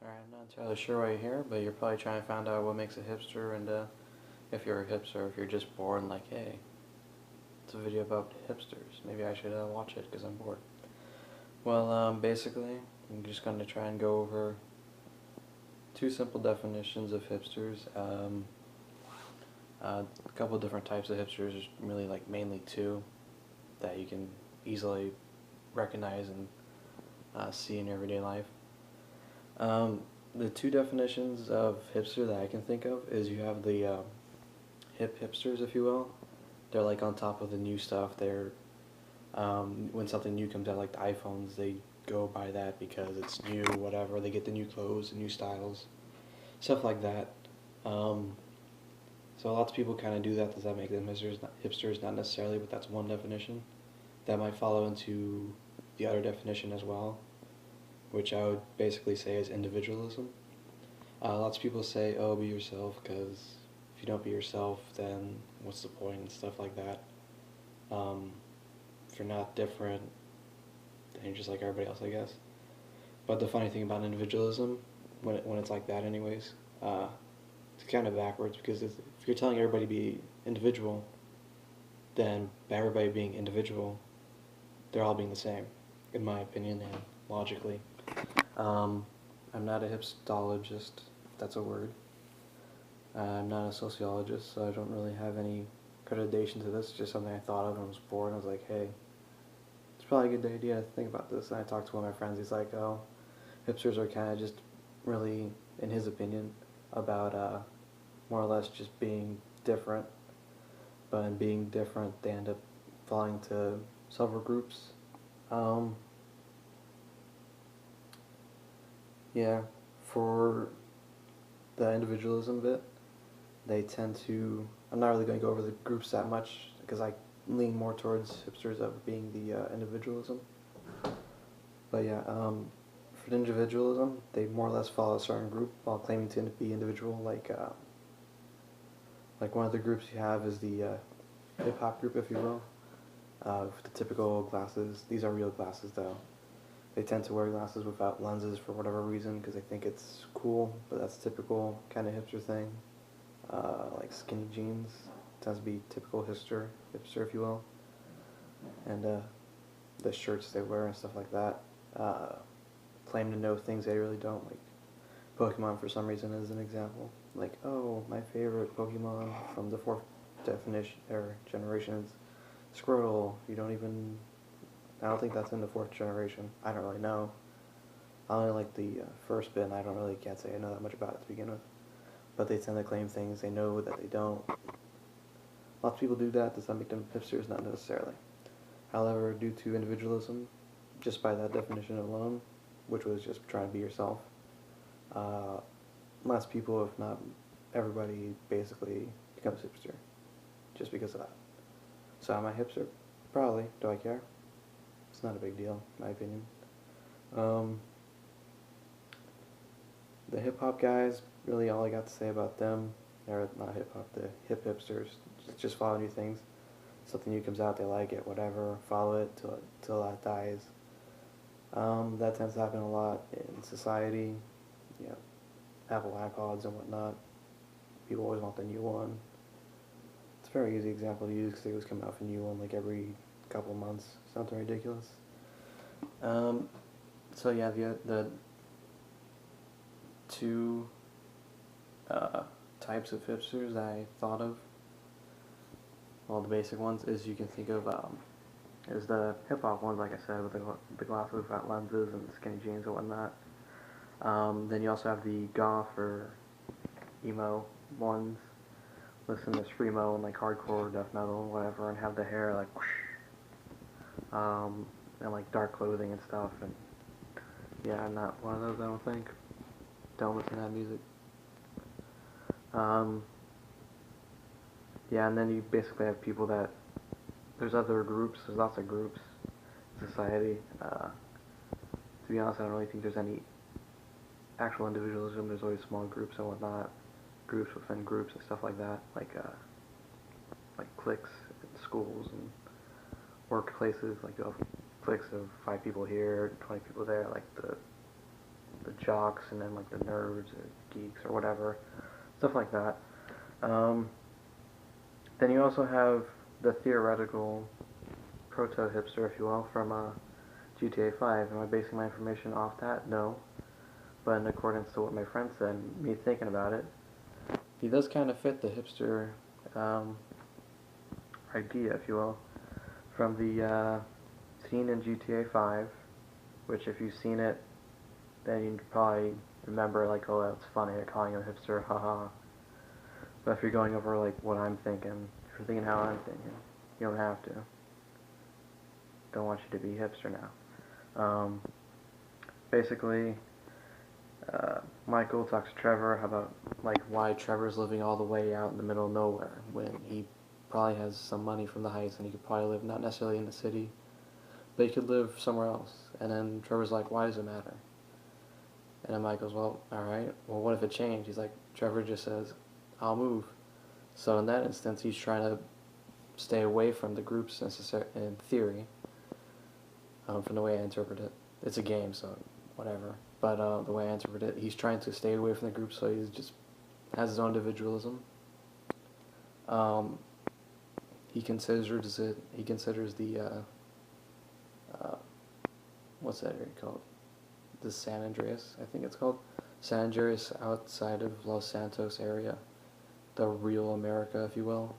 Alright, I'm not entirely sure why you're here, but you're probably trying to find out what makes a hipster, and if you're a hipster, if you're just bored and like, hey, it's a video about hipsters, maybe I should watch it because I'm bored. Well, basically, I'm just going to try and go over two simple definitions of hipsters. A couple different types of hipsters, there's really like mainly two that you can easily recognize and see in your everyday life. The two definitions of hipster that I can think of is you have the hip hipsters, if you will. They're like on top of the new stuff. They're when something new comes out, like the iPhones, they go by that because it's new, whatever. They get the new clothes, the new styles, stuff like that. So lots of people kind of do that. Does that make them hipsters? Hipsters, not necessarily, but that's one definition. That might follow into the other definition as well, which I would basically say is individualism. Lots of people say, oh, be yourself, because if you don't be yourself, then what's the point, and stuff like that. If you're not different, then you're just like everybody else, I guess. But the funny thing about individualism, when it's like that anyways, it's kind of backwards, because if you're telling everybody to be individual, then by everybody being individual, they're all being the same, in my opinion and logically. I'm not a hipstologist, if that's a word. I'm not a sociologist, so I don't really have any accreditation to this. It's just something I thought of and was bored, and I was like, hey, it's probably a good idea to think about this. And I talked to one of my friends. He's like, oh, hipsters are kind of just really, in his opinion, about more or less just being different. But in being different, they end up falling to several groups. Yeah, for the individualism bit, they tend to, I'm not really going to go over the groups that much, because I lean more towards hipsters of being the individualism. But yeah, for the individualism, they more or less follow a certain group while claiming to be individual. Like one of the groups you have is the hip-hop group, if you will, with the typical glasses. These are real glasses, though. They tend to wear glasses without lenses for whatever reason, because they think it's cool, but that's a typical kind of hipster thing. Like skinny jeans tends to be typical hipster, if you will. And the shirts they wear and stuff like that claim to know things they really don't. Like Pokemon, for some reason, is an example. Like, oh, my favorite Pokemon from the fourth generation is Squirtle. You don't even... I don't think that's in the fourth generation. I don't really know. I only like the first bit, and I can't say I know that much about it to begin with. But they tend to claim things they know that they don't. Lots of people do that. Does that make them hipsters? Not necessarily. However, due to individualism, just by that definition alone, which was just trying to be yourself, lots of people, if not everybody, basically becomes hipster just because of that. So am I hipster? Probably. Do I care? It's not a big deal, in my opinion. The hip-hop guys, really all I got to say about them, they're not hip-hop, the hip hipsters, just follow new things. Something new comes out, they like it, whatever, follow it till that dies. That tends to happen a lot in society, you know, Apple iPods and whatnot. People always want the new one. It's a very easy example to use because they always come out with a new one like every couple months. Something ridiculous. So yeah, the two types of hipsters that I thought of, well, the basic ones is you can think of is the hip hop ones, like I said, with the glasses without lenses and skinny jeans and whatnot. Then you also have the goth or emo ones, listen to screamo and like hardcore death metal and whatever, and have the hair like whoosh, and like dark clothing and stuff. And yeah, I'm not one of those, I don't think. Don't listen to that music. Yeah, and then you basically have people that, there's other groups, there's lots of groups in society. To be honest, I don't really think there's any actual individualism. There's always small groups and whatnot, groups within groups and stuff like that, like cliques in schools and workplaces. Like you'll have cliques of 5 people here, 20 people there, like the the jocks and then like the nerds or geeks or whatever, stuff like that. Um, then you also have the theoretical proto-hipster, if you will, from GTA 5. Am I basing my information off that? No. But in accordance to what my friend said, me thinking about it, he does kind of fit the hipster um, idea, if you will, from the scene in GTA 5, which if you've seen it, then you can probably remember, like, oh, that's funny, they're calling him a hipster, haha. But if you're going over, like, what I'm thinking, if you're thinking how I'm thinking, you don't have to. Don't want you to be hipster now. Basically, Michael talks to Trevor about, like, why Trevor's living all the way out in the middle of nowhere when he probably has some money from the heist and he could probably live not necessarily in the city, but he could live somewhere else. And then Trevor's like, why does it matter? And then Michael's, well, alright, well, what if it changed? He's like, Trevor just says, I'll move. So in that instance, he's trying to stay away from the groups in theory, from the way I interpret it. It's a game, so whatever. But the way I interpret it, he's trying to stay away from the group, so he just has his own individualism. He considers it. He considers the what's that area called? The San Andreas, I think it's called. San Andreas outside of Los Santos area, the real America, if you will.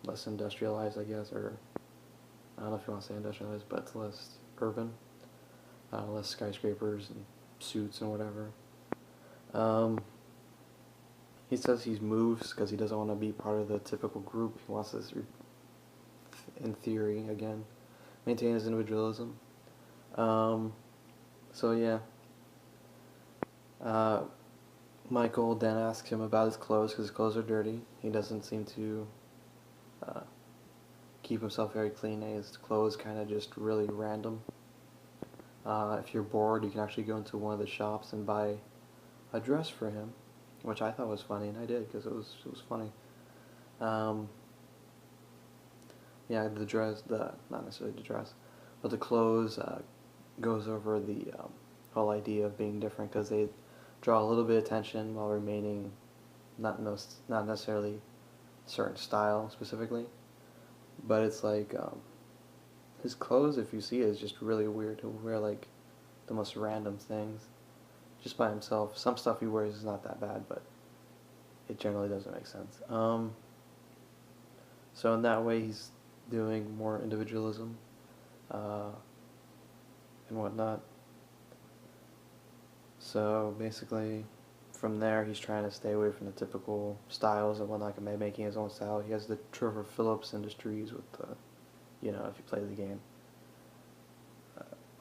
Less industrialized, I guess, or I don't know if you want to say industrialized, but it's less urban. Less skyscrapers and suits and whatever. He says he moves because he doesn't want to be part of the typical group. He wants to, in theory, again, maintain his individualism. So yeah. Michael then asks him about his clothes because his clothes are dirty. He doesn't seem to keep himself very clean. His clothes kind of just really random. If you're bored, you can actually go into one of the shops and buy a dress for him, which I thought was funny, and I did because it was funny. Yeah, the dress, not necessarily the dress, but the clothes goes over the whole idea of being different because they draw a little bit of attention while remaining not necessarily certain style specifically, but it's like his clothes, if you see it, is just really weird. He'll wear like the most random things just by himself. Some stuff he wears is not that bad, but it generally doesn't make sense. So in that way, he's doing more individualism and whatnot. So basically, from there, he's trying to stay away from the typical styles and whatnot, and making his own style. He has the Trevor Phillips Industries with the, if you play the game,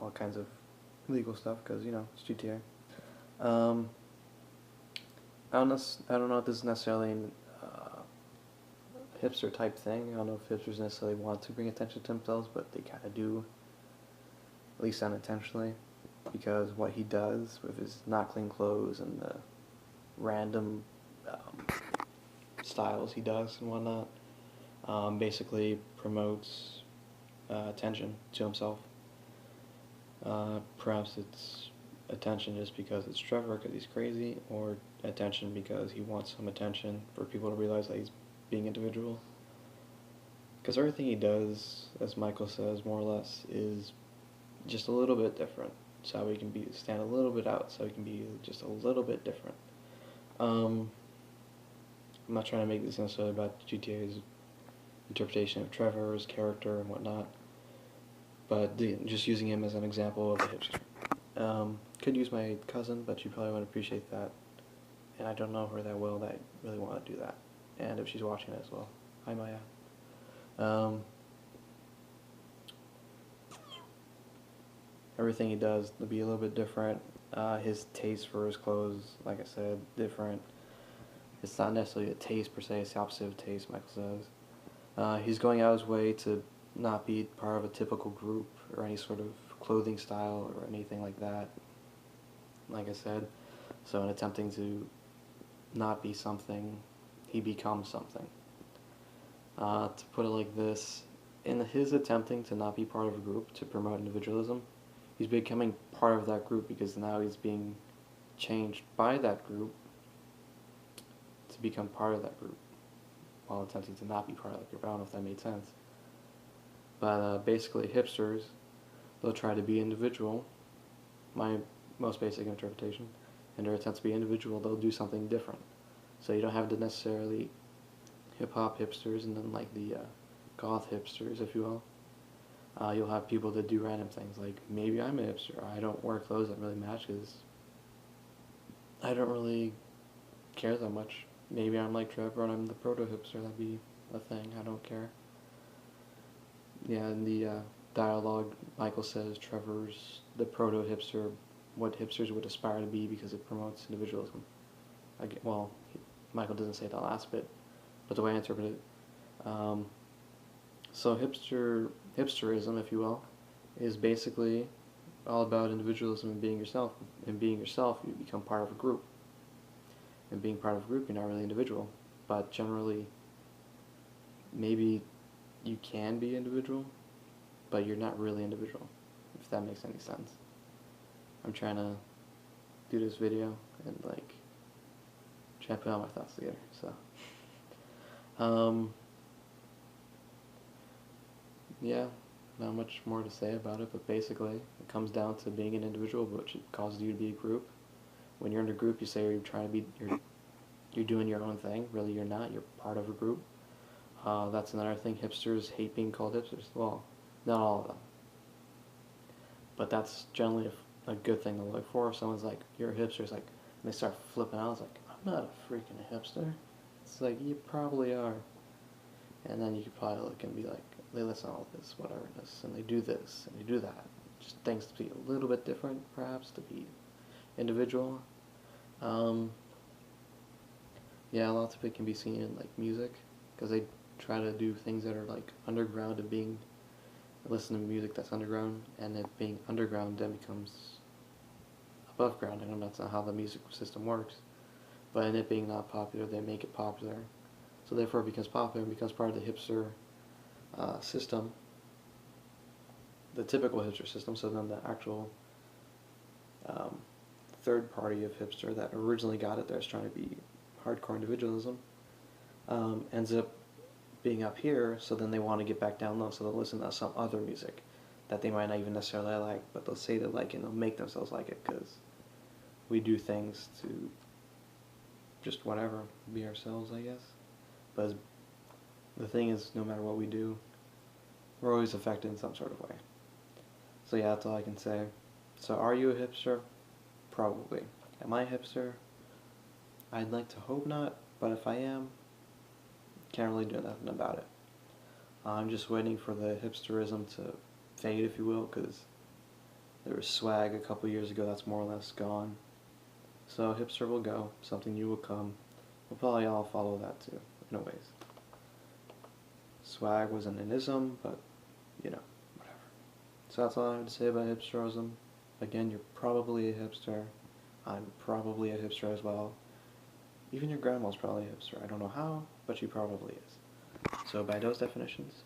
all kinds of legal stuff because it's GTA. I don't know if this is necessarily a hipster type thing. I don't know if hipsters necessarily want to bring attention to themselves, but they kind of do, at least unintentionally, because what he does with his not clean clothes and the random styles he does and whatnot, basically promotes attention to himself. Perhaps it's attention just because it's Trevor, because he's crazy, or attention because he wants some attention for people to realize that he's being individual. Because everything he does, as Michael says, more or less, is just a little bit different. So he can stand a little bit out, so he can be just a little bit different. I'm not trying to make this necessarily about GTA's interpretation of Trevor's character and whatnot, but just using him as an example of a hipster. Could use my cousin, but she probably wouldn't appreciate that, and I don't know her that well that I really want to do that. And if she's watching it as well, hi Maya. Everything he does will be a little bit different. His taste for his clothes, like I said, different. It's not necessarily a taste per se, it's the opposite of taste, Michael says. He's going out his way to not be part of a typical group or any sort of clothing style or anything like that, like I said. So in attempting to not be something, he becomes something. To put it like this, in his attempting to not be part of a group to promote individualism, he's becoming part of that group because now he's being changed by that group to become part of that group while attempting to not be part of that group. I don't know if that made sense. But basically, hipsters, they'll try to be individual, my most basic interpretation. In their attempt to be individual, they'll do something different. So you don't have to necessarily hip-hop hipsters and then like the goth hipsters, if you will. You'll have people that do random things, like maybe I'm a hipster. I don't wear clothes that really match because I don't really care that much. Maybe I'm like Trevor and I'm the proto-hipster. That'd be a thing. I don't care. Yeah, in the dialogue, Michael says Trevor's the proto-hipster, what hipsters would aspire to be because it promotes individualism. Well, Michael doesn't say that last bit, but the way I interpret it. So hipsterism, if you will, is basically all about individualism and being yourself. And being yourself, you become part of a group. And being part of a group, you're not really individual. But generally, maybe you can be individual, but you're not really individual, if that makes any sense. I'm trying to do this video and like try to put all my thoughts together. So, yeah, not much more to say about it, but basically it comes down to being an individual, which causes you to be a group. When you're in a group, you say you're trying to be, you're doing your own thing. Really, you're not. You're part of a group. That's another thing. Hipsters hate being called hipsters. Well, not all of them, but that's generally a good thing to look for. If someone's like, "You're a hipster," it's like, and they start flipping out. It's like, "I'm not a freaking hipster." It's like, you probably are. And then you could probably look and be like, they listen to all this, whatever this, and they do this and they do that. Just things to be a little bit different, perhaps, to be individual. Yeah, lots of it can be seen in like music, because they try to do things that are like underground and listen to music that's underground, and it being underground then becomes above ground. I know that's not how the music system works, but in it being not popular, they make it popular. So therefore it becomes popular and becomes part of the hipster system, the typical hipster system. So then the actual third party of hipster that originally got it there is trying to be hardcore individualism, ends up being up here, so then they want to get back down low, so they'll listen to some other music that they might not even necessarily like, but they'll say they like it and they'll make themselves like it, because we do things to just whatever, be ourselves, I guess. But the thing is, no matter what we do, we're always affected in some sort of way. So yeah, that's all I can say. So are you a hipster? Probably. Am I a hipster? I'd like to hope not, but if I am, can't really do nothing about it. I'm just waiting for the hipsterism to fade, if you will, because there was swag a couple years ago that's more or less gone. So hipster will go, something new will come. We'll probably all follow that too, in a ways. Swag wasn't an ism, but, you know, whatever. So that's all I have to say about hipsterism. Again, you're probably a hipster. I'm probably a hipster as well. Even your grandma's probably a hipster. I don't know how, but she probably is. So by those definitions,